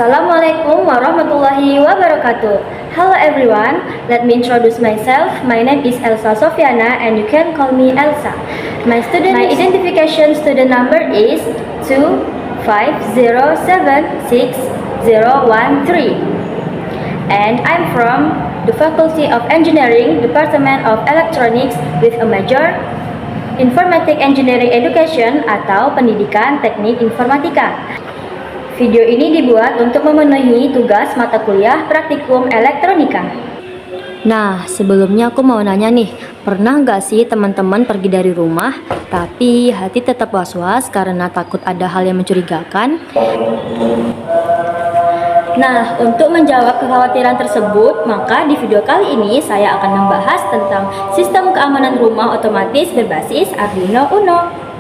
Assalamualaikum warahmatullahi wabarakatuh. Hello everyone, let me introduce myself. My name is Elsa Sofiana and you can call me Elsa. My identification student number is 250760013 and I'm from the Faculty of Engineering, Department of Electronics with a major Informatic Engineering Education atau Pendidikan Teknik Informatika. Video ini dibuat untuk memenuhi tugas mata kuliah praktikum elektronika. Nah, sebelumnya aku mau nanya nih, pernah nggak sih teman-teman pergi dari rumah, tapi hati tetap was-was karena takut ada hal yang mencurigakan? Nah, untuk menjawab kekhawatiran tersebut, maka di video kali ini saya akan membahas tentang sistem keamanan rumah otomatis berbasis Arduino Uno.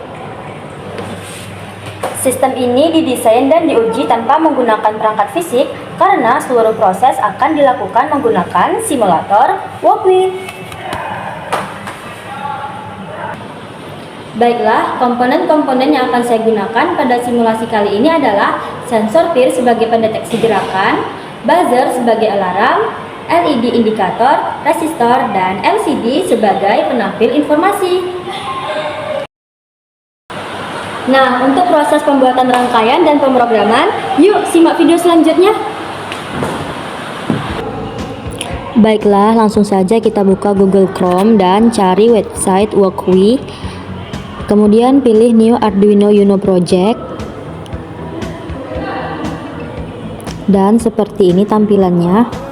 Sistem ini didesain dan diuji tanpa menggunakan perangkat fisik karena seluruh proses akan dilakukan menggunakan simulator Walkwie. Baiklah, komponen-komponen yang akan saya gunakan pada simulasi kali ini adalah sensor PIR sebagai pendeteksi gerakan, buzzer sebagai alarm, LED indikator, resistor, dan LCD sebagai penampil informasi. Nah, untuk proses pembuatan rangkaian dan pemrograman, yuk simak video selanjutnya. Baiklah, langsung saja kita buka Google Chrome dan cari website Walkwie. Kemudian pilih New Arduino Uno Project. Dan seperti ini tampilannya.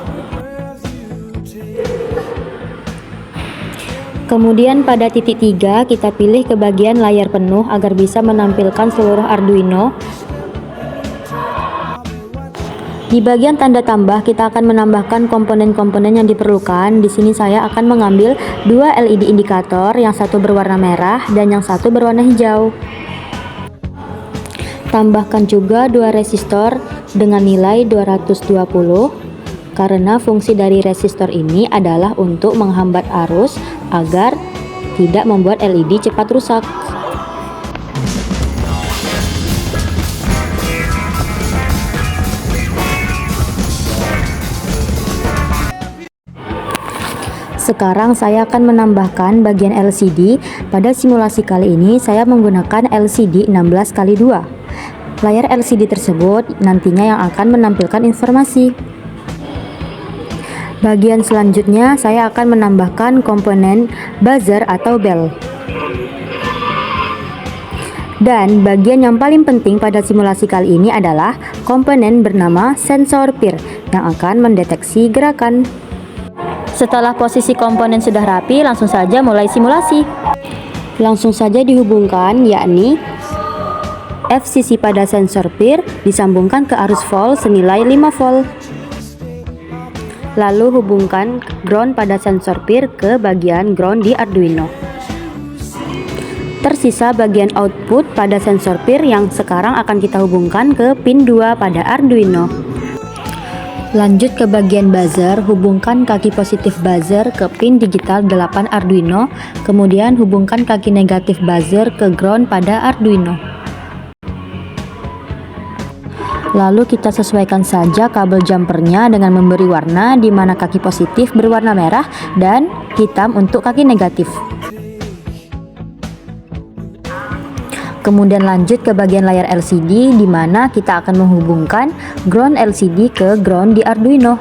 Kemudian pada titik 3 kita pilih ke bagian layar penuh agar bisa menampilkan seluruh Arduino. Di bagian tanda tambah kita akan menambahkan komponen-komponen yang diperlukan. Di sini saya akan mengambil 2 LED indikator, yang satu berwarna merah dan yang satu berwarna hijau. Tambahkan juga 2 resistor dengan nilai 220 karena fungsi dari resistor ini adalah untuk menghambat arus agar tidak membuat LED cepat rusak. Sekarang saya akan menambahkan bagian LCD. Pada simulasi kali ini saya menggunakan LCD 16x2. Layar LCD tersebut nantinya yang akan menampilkan informasi. Bagian selanjutnya saya akan menambahkan komponen buzzer atau bell. Dan bagian yang paling penting pada simulasi kali ini adalah komponen bernama sensor PIR yang akan mendeteksi gerakan. Setelah posisi komponen sudah rapi, langsung saja mulai simulasi. Langsung saja dihubungkan, yakni FCC pada sensor PIR disambungkan ke arus volt senilai 5 volt. Lalu hubungkan ground pada sensor PIR ke bagian ground di Arduino. Tersisa bagian output pada sensor PIR yang sekarang akan kita hubungkan ke pin 2 pada Arduino. Lanjut ke bagian buzzer, hubungkan kaki positif buzzer ke pin digital 8 Arduino, kemudian hubungkan kaki negatif buzzer ke ground pada Arduino. Lalu kita sesuaikan saja kabel jumpernya dengan memberi warna, di mana kaki positif berwarna merah dan hitam untuk kaki negatif. Kemudian lanjut ke bagian layar LCD, di mana kita akan menghubungkan ground LCD ke ground di Arduino.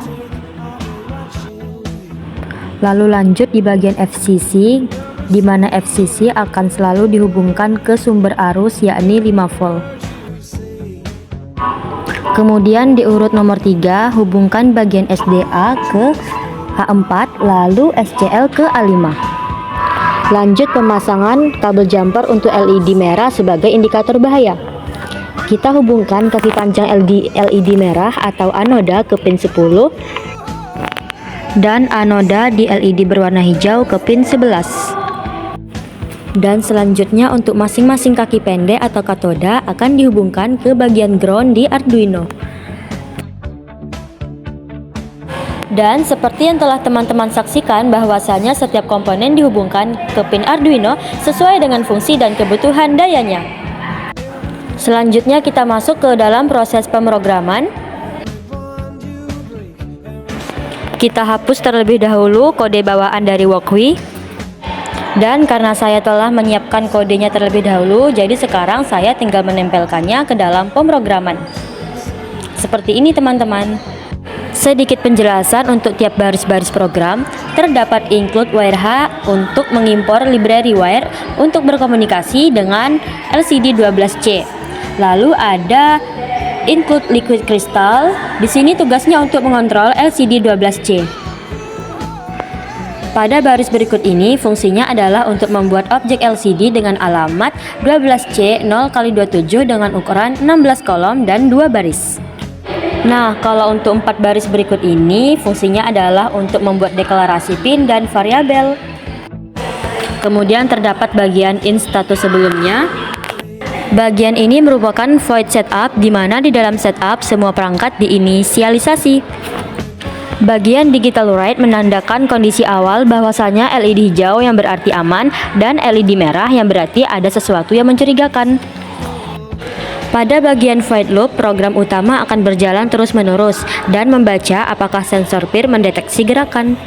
Lalu lanjut di bagian FCC, di mana FCC akan selalu dihubungkan ke sumber arus, yakni 5 volt. Kemudian di urut nomor 3, hubungkan bagian SDA ke A4, lalu SCL ke A5. Lanjut pemasangan kabel jumper untuk LED merah sebagai indikator bahaya. Kita hubungkan kaki panjang LED merah atau anoda ke pin 10 dan anoda di LED berwarna hijau ke pin 11. Dan selanjutnya untuk masing-masing kaki pendek atau katoda akan dihubungkan ke bagian ground di Arduino. Dan seperti yang telah teman-teman saksikan, bahwasanya setiap komponen dihubungkan ke pin Arduino sesuai dengan fungsi dan kebutuhan dayanya. Selanjutnya kita masuk ke dalam proses pemrograman. Kita hapus terlebih dahulu kode bawaan dari Walkwi. Dan karena saya telah menyiapkan kodenya terlebih dahulu, jadi sekarang saya tinggal menempelkannya ke dalam pemrograman. Seperti ini teman-teman. Sedikit penjelasan untuk tiap baris-baris program. Terdapat include wire untuk mengimpor library wire untuk berkomunikasi dengan LCD 12C. Lalu ada include liquid crystal. Di sini tugasnya untuk mengontrol LCD 12C. Pada baris berikut ini fungsinya adalah untuk membuat objek LCD dengan alamat 12C 0x27 dengan ukuran 16 kolom dan 2 baris. Nah, kalau untuk 4 baris berikut ini fungsinya adalah untuk membuat deklarasi pin dan variabel. Kemudian terdapat bagian in status sebelumnya. Bagian ini merupakan void setup, di mana di dalam setup semua perangkat diinisialisasi. Bagian digital write menandakan kondisi awal bahwasanya LED hijau yang berarti aman dan LED merah yang berarti ada sesuatu yang mencurigakan. Pada bagian void loop, program utama akan berjalan terus-menerus dan membaca apakah sensor PIR mendeteksi gerakan.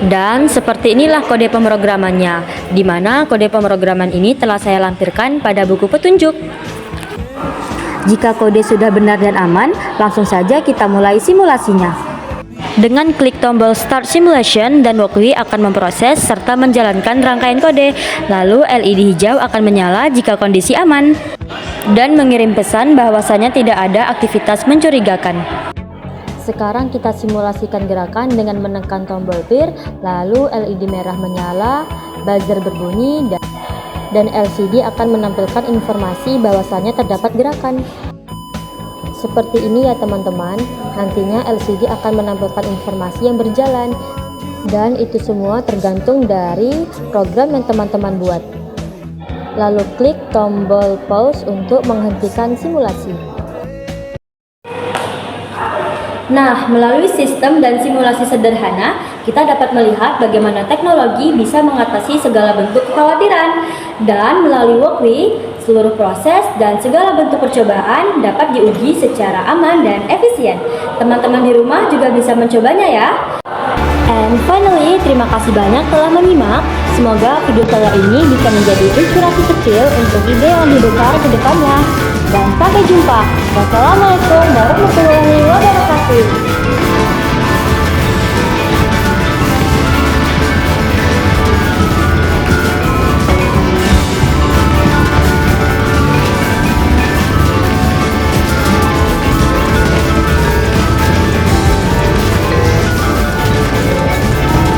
Dan seperti inilah kode pemrogramannya, di mana kode pemrograman ini telah saya lampirkan pada buku petunjuk. Jika kode sudah benar dan aman, langsung saja kita mulai simulasinya. Dengan klik tombol Start Simulation dan Walkwi akan memproses serta menjalankan rangkaian kode. Lalu LED hijau akan menyala jika kondisi aman dan mengirim pesan bahwasanya tidak ada aktivitas mencurigakan. Sekarang kita simulasikan gerakan dengan menekan tombol PIR, lalu LED merah menyala, buzzer berbunyi, dan LCD akan menampilkan informasi bahwasanya terdapat gerakan. Seperti ini ya teman-teman, nantinya LCD akan menampilkan informasi yang berjalan, dan itu semua tergantung dari program yang teman-teman buat. Lalu klik tombol pause untuk menghentikan simulasi. Nah, melalui sistem dan simulasi sederhana, kita dapat melihat bagaimana teknologi bisa mengatasi segala bentuk kekhawatiran. Dan melalui Walkwi, seluruh proses dan segala bentuk percobaan dapat diuji secara aman dan efisien. Teman-teman di rumah juga bisa mencobanya ya. And finally, terima kasih banyak telah menyimak. Semoga video saya ini bisa menjadi inspirasi kecil untuk ide yang lebih besar ke depannya. Dan sampai jumpa. Wassalamualaikum warahmatullahi wabarakatuh.